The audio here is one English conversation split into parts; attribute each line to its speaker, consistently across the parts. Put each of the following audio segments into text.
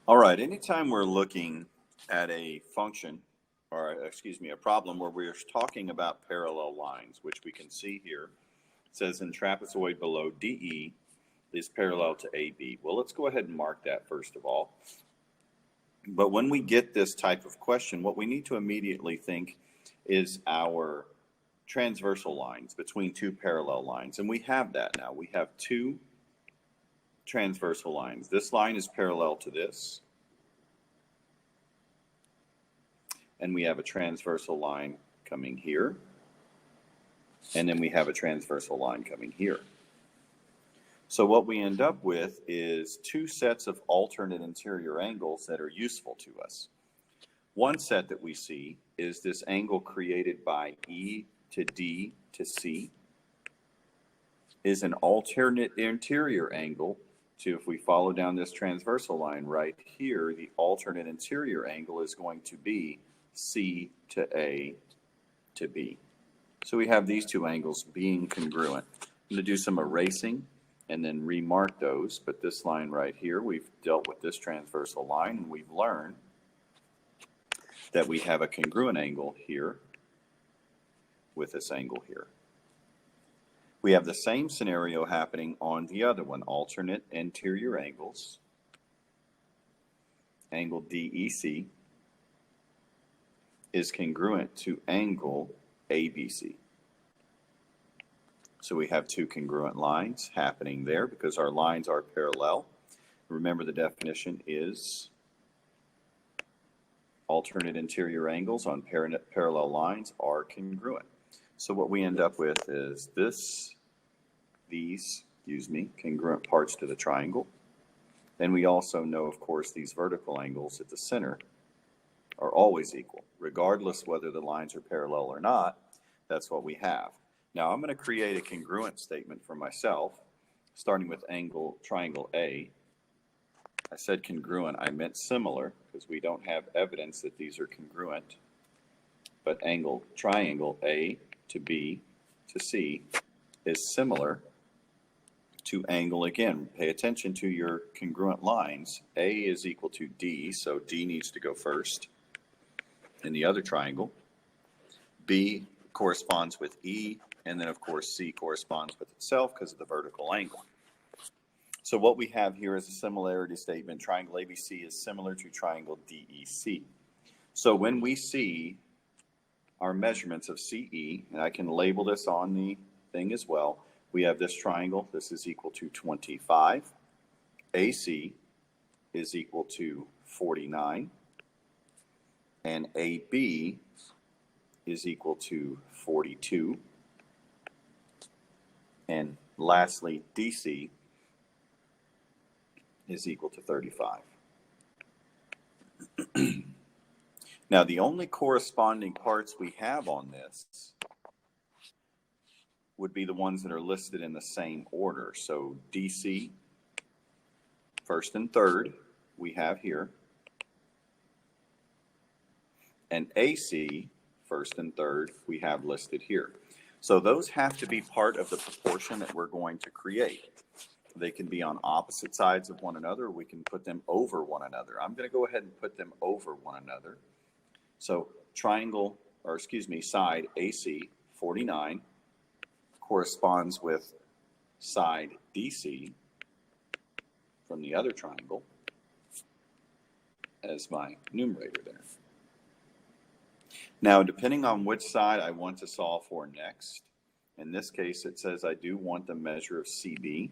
Speaker 1: All right, anytime we're looking at a function, or excuse me, a problem where we're talking about parallel lines, which we can see here, it says in trapezoid below DE is parallel to AB. Well, let's go ahead and mark that first of all. But when we get this type of question, what we need to immediately think is our transversal lines between two parallel lines. And we have that now. We have two transversal lines. This line is parallel to this. And we have a transversal line coming here. And then we have a transversal line coming here. So what we end up with is two sets of alternate interior angles that are useful to us. One set that we see is this angle created by E to D to C is an alternate interior angle to, if we follow down this transversal line right here, the alternate interior angle is going to be C to A to B. So we have these two angles being congruent. I'm going to do some erasing and then remark those, but this line right here, we've dealt with this transversal line, and we've learned that we have a congruent angle here with this angle here. We have the same scenario happening on the other one, alternate interior angles. Angle DEC is congruent to angle ABC. So we have two congruent lines happening there because our lines are parallel. Remember, the definition is alternate interior angles on parallel lines are congruent. So what we end up with is these congruent parts to the triangle. Then we also know, of course, these vertical angles at the center are always equal, regardless whether the lines are parallel or not. That's what we have. Now I'm going to create a congruent statement for myself, starting with triangle A. I said congruent, I meant similar, because we don't have evidence that these are congruent. But triangle A to B to C is similar to angle, again, pay attention to your congruent lines. A is equal to D, so D needs to go first in the other triangle. B corresponds with E, and then of course C corresponds with itself because of the vertical angle. So what we have here is a similarity statement. Triangle ABC is similar to triangle DEC. So when we see our measurements of CE, and I can label this on the thing as well, we have this triangle. This is equal to 25. AC is equal to 49. And AB is equal to 42. And lastly, DC is equal to 35. Now, the only corresponding parts we have on this would be the ones that are listed in the same order. So DC, first and third, we have here. And AC, first and third, we have listed here. So those have to be part of the proportion that we're going to create. They can be on opposite sides of one another, or we can put them over one another. I'm going to go ahead and put them over one another. So side AC, 49, corresponds with side DC from the other triangle as my numerator there. Now, depending on which side I want to solve for next, in this case it says I do want the measure of CB.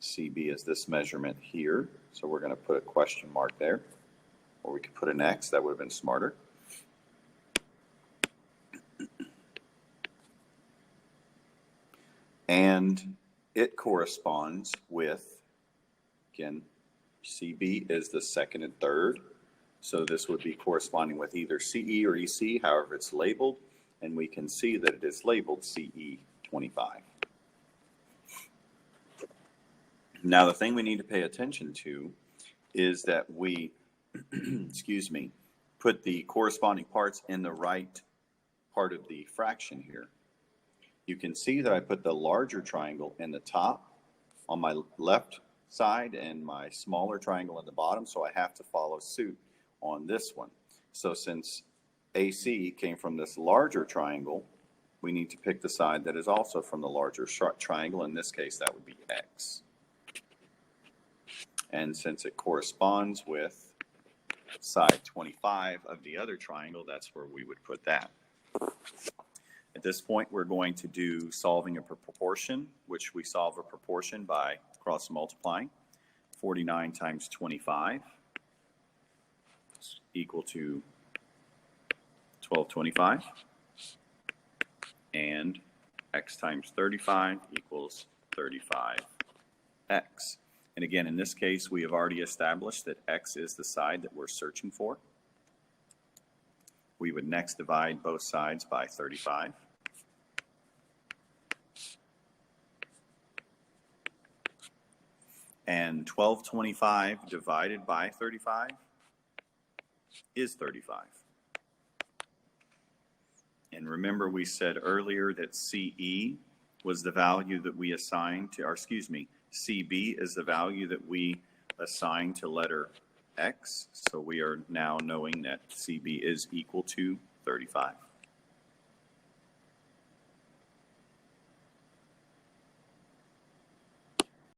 Speaker 1: CB is this measurement here, so we're going to put a question mark there, or we could put an X, that would have been smarter. And it corresponds with, again, CB is the second and third, so this would be corresponding with either CE or EC, however it's labeled, and we can see that it is labeled CE 25. Now, the thing we need to pay attention to is that we, put the corresponding parts in the right part of the fraction here. You can see that I put the larger triangle in the top on my left side and my smaller triangle at the bottom, so I have to follow suit on this one. So since AC came from this larger triangle, we need to pick the side that is also from the larger triangle. In this case, that would be X. And since it corresponds with side 25 of the other triangle, that's where we would put that. At this point, we're going to do solving a proportion, which we solve a proportion by cross multiplying. 49 times 25 is equal to 1225. And X times 35 equals 35X. And again, in this case, we have already established that X is the side that we're searching for. We would next divide both sides by 35. And 1225 divided by 35 is 35. And remember, we said earlier that CE was the value that we assigned to, or excuse me, CB is the value that we assigned to letter X. So we are now knowing that CB is equal to 35.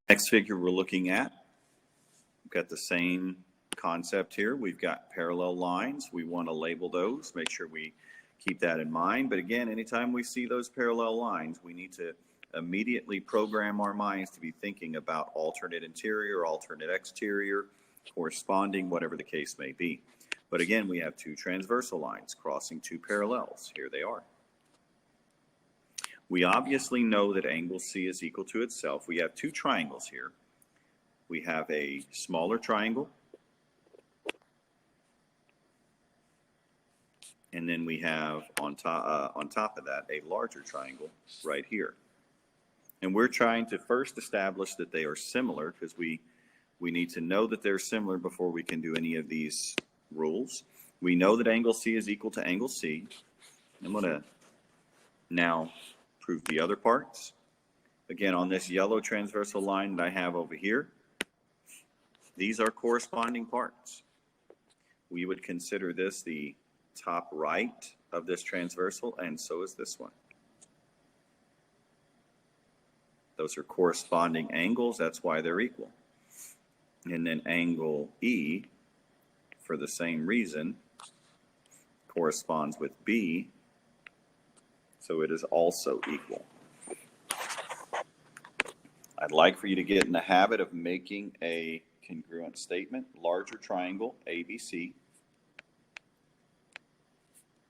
Speaker 1: Next figure we're looking at, we've got the same concept here. We've got parallel lines. We want to label those, make sure we keep that in mind. But again, anytime we see those parallel lines, we need to immediately program our minds to be thinking about alternate interior, alternate exterior, corresponding, whatever the case may be. But again, we have two transversal lines crossing two parallels. Here they are. We obviously know that angle C is equal to itself. We have two triangles here. We have a smaller triangle, and then we have on top of that a larger triangle right here. And we're trying to first establish that they are similar, because we need to know that they're similar before we can do any of these rules. We know that angle C is equal to angle C. I'm going to now prove the other parts. Again, on this yellow transversal line that I have over here, these are corresponding parts. We would consider this the top right of this transversal, and so is this one. Those are corresponding angles, that's why they're equal. And then angle E, for the same reason, corresponds with B, so it is also equal. I'd like for you to get in the habit of making a congruent statement. Larger triangle, ABC,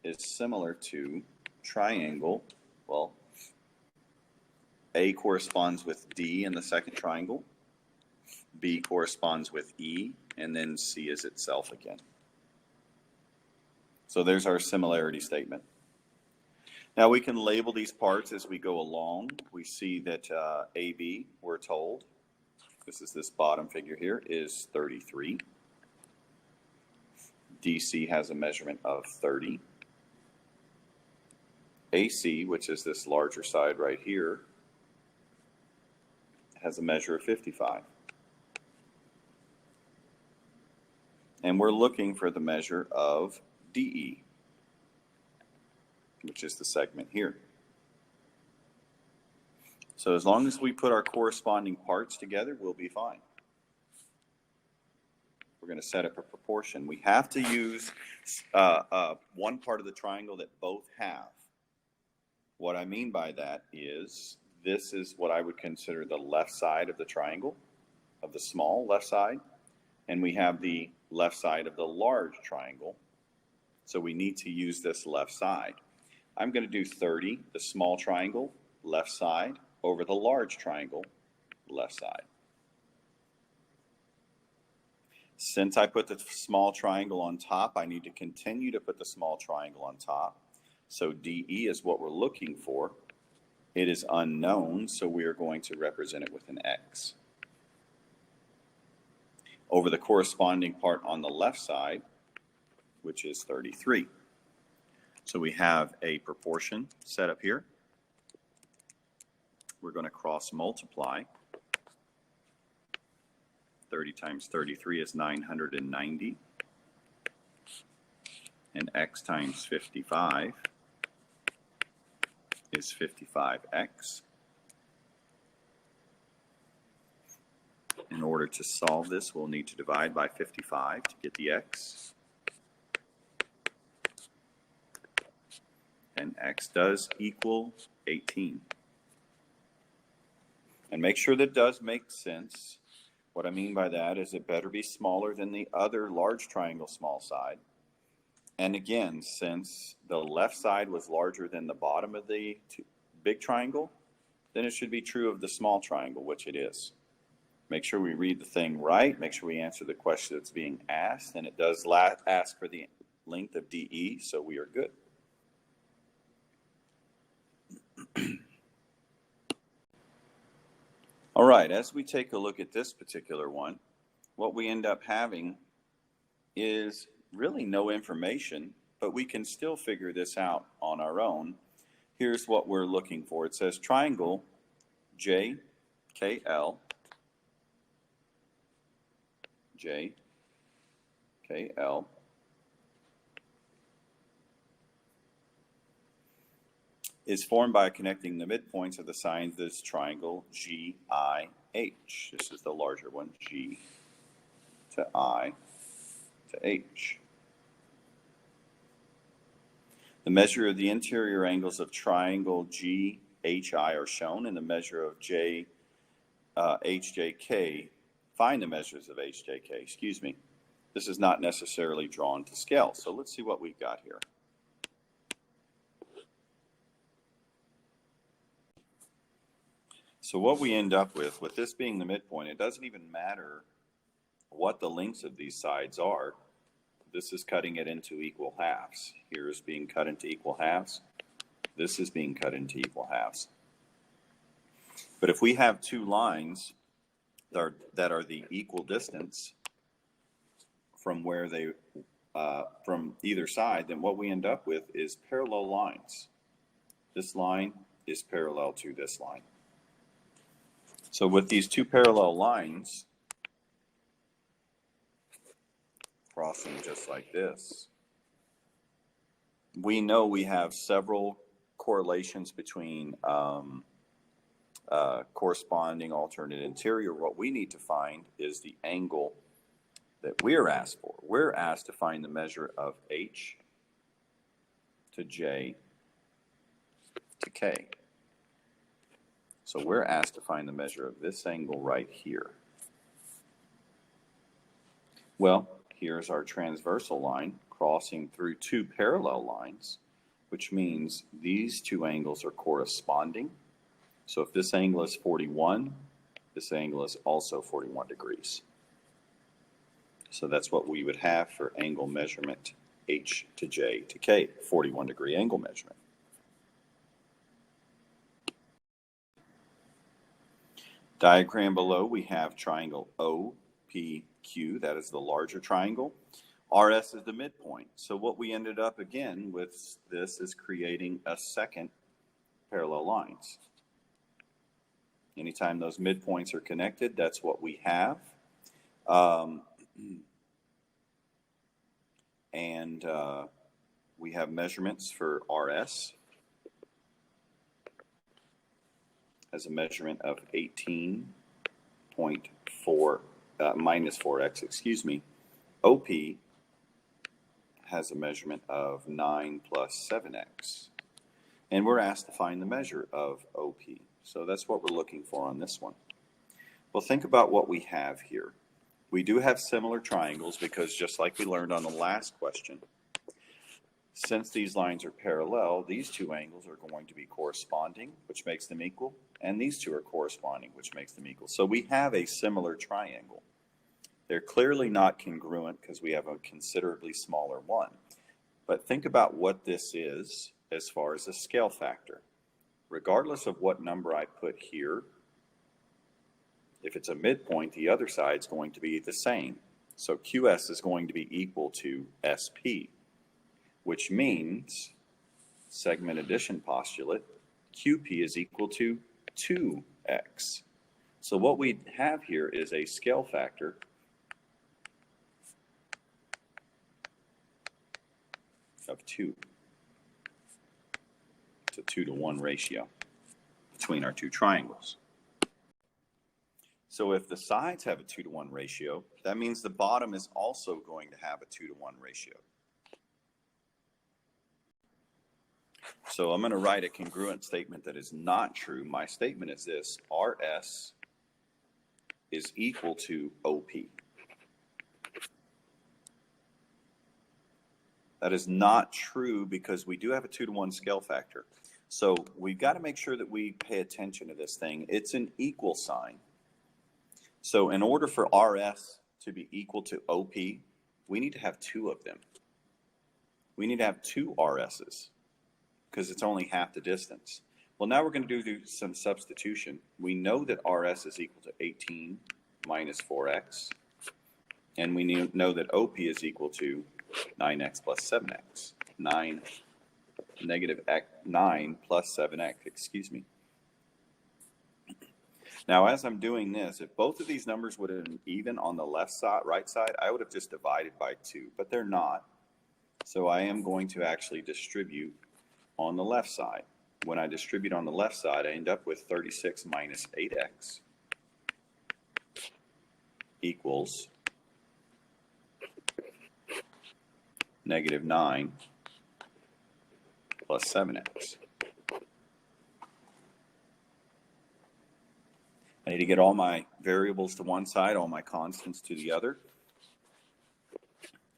Speaker 1: is similar to triangle, well, A corresponds with D in the second triangle, B corresponds with E, and then C is itself again. So there's our similarity statement. Now we can label these parts as we go along. We see that AB, we're told, this is this bottom figure here, is 33. DC has a measurement of 30. AC, which is this larger side right here, has a measure of 55. And we're looking for the measure of DE, which is the segment here. So as long as we put our corresponding parts together, we'll be fine. We're going to set up a proportion. We have to use one part of the triangle that both have. What I mean by that is this is what I would consider the left side of the triangle, of the small left side, and we have the left side of the large triangle. So we need to use this left side. I'm going to do 30, the small triangle, left side, over the large triangle, left side. Since I put the small triangle on top, I need to continue to put the small triangle on top. So DE is what we're looking for. It is unknown, so we are going to represent it with an X. Over the corresponding part on the left side, which is 33. So we have a proportion set up here. We're going to cross multiply. 30 times 33 is 990. And x times 55 is 55x. In order to solve this, we'll need to divide by 55 to get the x. And x does equal 18. And make sure that does make sense. What I mean by that is it better be smaller than the other large triangle small side. And again, since the left side was larger than the bottom of the big triangle, then it should be true of the small triangle, which it is. Make sure we read the thing right. Make sure we answer the question that's being asked. And it does ask for the length of DE, so we are good. All right, as we take a look at this particular one, what we end up having is really no information, but we can still figure this out on our own. Here's what we're looking for. It says triangle JKL, JKL is formed by connecting the midpoints of the sides of this triangle GIH. This is the larger one, G to I to H. The measure of the interior angles of triangle GHI are shown, and the measure of HJK, find the measures of HJK, excuse me. This is not necessarily drawn to scale, so let's see what we've got here. So what we end up with this being the midpoint, it doesn't even matter what the lengths of these sides are. This is cutting it into equal halves. Here is being cut into equal halves. This is being cut into equal halves. But if we have two lines that are the equal distance from where they from either side, then what we end up with is parallel lines. This line is parallel to this line. So with these two parallel lines crossing just like this, we know we have several correlations between corresponding alternate interior. What we need to find is the angle that we're asked for. We're asked to find the measure of H to J to K. So we're asked to find the measure of this angle right here. Well, here's our transversal line crossing through two parallel lines, which means these two angles are corresponding. So if this angle is 41, this angle is also 41 degrees. So that's what we would have for angle measurement H to J to K, 41 degree angle measurement. Diagram below, we have triangle OPQ, that is the larger triangle. RS is the midpoint. So what we ended up again with this is creating a second parallel lines. Anytime those midpoints are connected, that's what we have. We have measurements for RS as a measurement of 18.4 minus 4x, excuse me. OP has a measurement of 9 plus 7x. And we're asked to find the measure of OP. So that's what we're looking for on this one. Well, think about what we have here. We do have similar triangles because just like we learned on the last question, since these lines are parallel, these two angles are going to be corresponding, which makes them equal, and these two are corresponding, which makes them equal. So we have a similar triangle. They're clearly not congruent because we have a considerably smaller one. But think about what this is as far as a scale factor. Regardless of what number I put here, if it's a midpoint, the other side is going to be the same. So QS is going to be equal to SP, which means, segment addition postulate, QP is equal to 2x, So what we have here is a scale factor of 2. It's a 2-to-1 ratio between our two triangles. So if the sides have a 2-to-1 ratio, that means the bottom is also going to have a 2-to-1 ratio. So I'm going to write a congruent statement that is not true. My statement is this: RS is equal to OP. That is not true because we do have a 2-to-1 scale factor. So we've got to make sure that we pay attention to this thing. It's an equal sign. So in order for RS to be equal to OP, we need to have 2 of them. We need to have 2 RS's because it's only half the distance. Well, now we're going to do some substitution. We know that RS is equal to 18 minus 4x, and we know that OP is equal to 9x plus 7x. 9 plus 7x, excuse me. Now, as I'm doing this, if both of these numbers would have been even on the left side, right side, I would have just divided by 2, but they're not. So I am going to actually distribute on the left side. When I distribute on the left side, I end up with 36 minus 8x equals negative 9 plus 7x. I need to get all my variables to one side, all my constants to the other.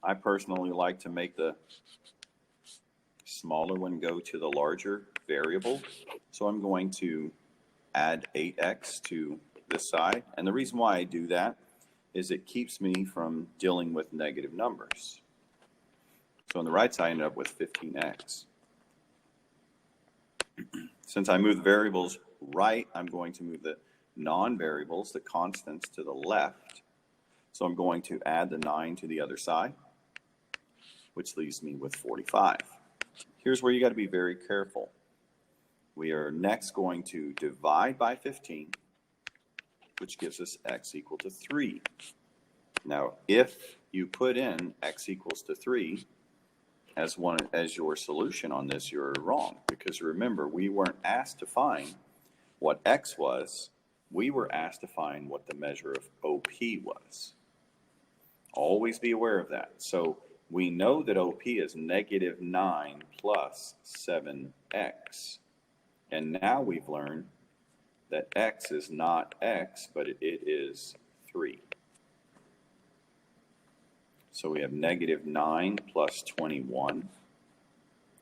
Speaker 1: I personally like to make the smaller one go to the larger variable. So I'm going to add 8x to this side. And the reason why I do that is it keeps me from dealing with negative numbers. So on the right side, I end up with 15x. Since I move the variables right, I'm going to move the non-variables, the constants, to the left. So I'm going to add the 9 to the other side, which leaves me with 45. Here's where you got to be very careful. We are next going to divide by 15, which gives us x equal to 3. Now, if you put in x equals to 3 as your solution on this, you're wrong. Because remember, we weren't asked to find what x was. We were asked to find what the measure of OP was. Always be aware of that. So we know that OP is negative 9 plus 7x. And now we've learned that x is not x, but it is 3. So we have negative 9 plus 21.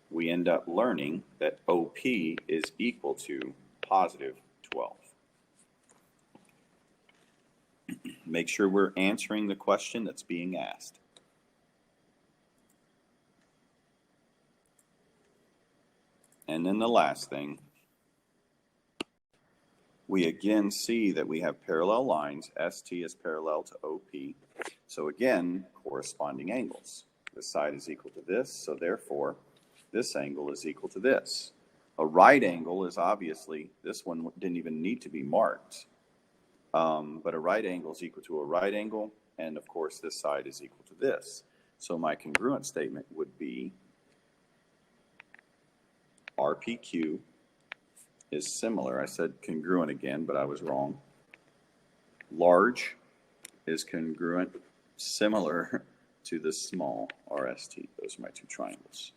Speaker 1: We end up learning that OP is equal to positive 12. Make sure we're answering the question that's being asked. And then the last thing, we again see that we have parallel lines. ST is parallel to OP. So again, corresponding angles. This side is equal to this, so therefore this angle is equal to this. A right angle is obviously, this one didn't even need to be marked. But a right angle is equal to a right angle, and of course this side is equal to this. So my congruent statement would be RPQ is similar. I said congruent again, but I was wrong. Large is congruent, similar to the small, RST. Those are my two triangles.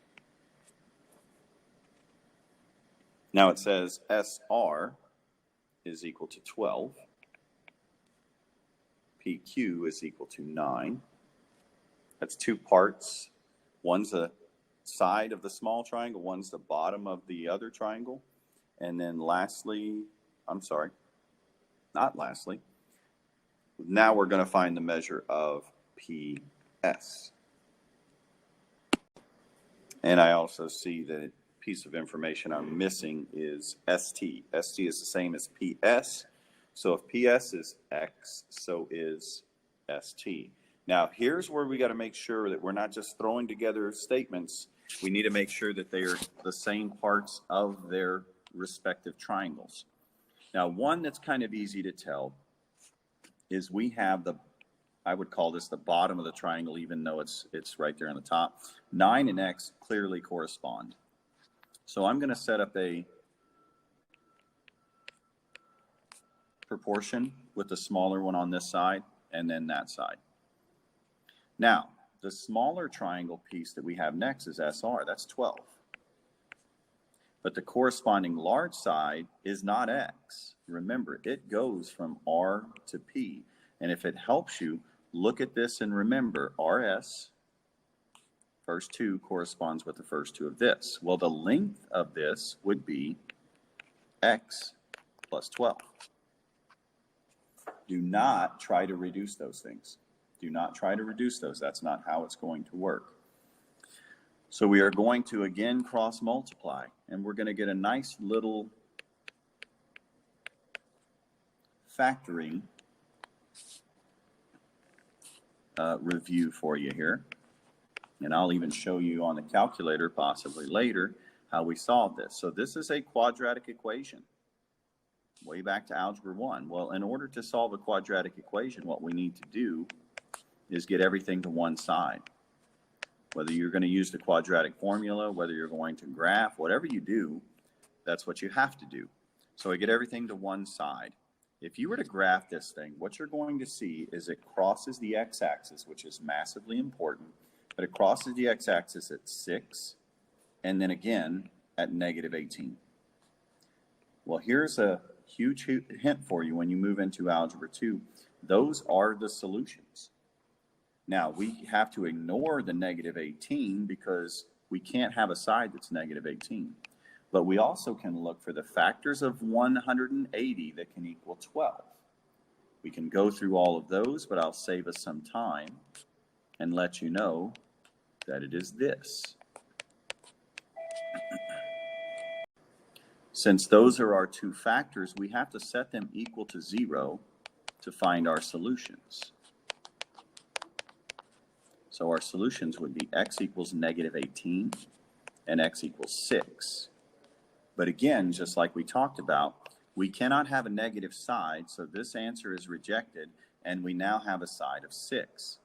Speaker 1: Now it says SR is equal to 12. PQ is equal to 9. That's two parts. One's the side of the small triangle, one's the bottom of the other triangle. And then lastly, not lastly, now we're going to find the measure of PS. And I also see that a piece of information I'm missing is ST. ST is the same as PS. So if PS is X, so is ST. Now, here's where we got to make sure that we're not just throwing together statements. We need to make sure that they are the same parts of their respective triangles. Now, one that's kind of easy to tell is we have I would call this the bottom of the triangle, even though it's right there on the top. 9 and x clearly correspond. So I'm going to set up a proportion with the smaller one on this side and then that side. Now, the smaller triangle piece that we have next is SR. That's 12. But the corresponding large side is not X. Remember, it goes from R to P. And if it helps you, look at this and remember, RS, first 2 corresponds with the first 2 of this. Well, the length of this would be X plus 12. Do not try to reduce those things. Do not try to reduce those. That's not how it's going to work. So we are going to again cross multiply, and we're going to get a nice little factoring review for you here. And I'll even show you on the calculator possibly later how we solve this. So this is a quadratic equation. Way back to Algebra 1. Well, in order to solve a quadratic equation, what we need to do is get everything to one side. Whether you're going to use the quadratic formula, whether you're going to graph, whatever you do, that's what you have to do. So I get everything to one side. If you were to graph this thing, what you're going to see is it crosses the x-axis, which is massively important, but it crosses the x-axis at 6, and then again at negative 18. Well, here's a huge hint for you when you move into Algebra 2. Those are the solutions. Now, we have to ignore the negative 18 because we can't have a side that's negative 18. But we also can look for the factors of 180 that can equal 12. We can go through all of those, but I'll save us some time and let you know that it is this. Since those are our 2 factors, we have to set them equal to 0 to find our solutions. So our solutions would be x equals negative 18 and x equals 6. But again, just like we talked about, we cannot have a negative side, so this answer is rejected, and we now have a side of 6.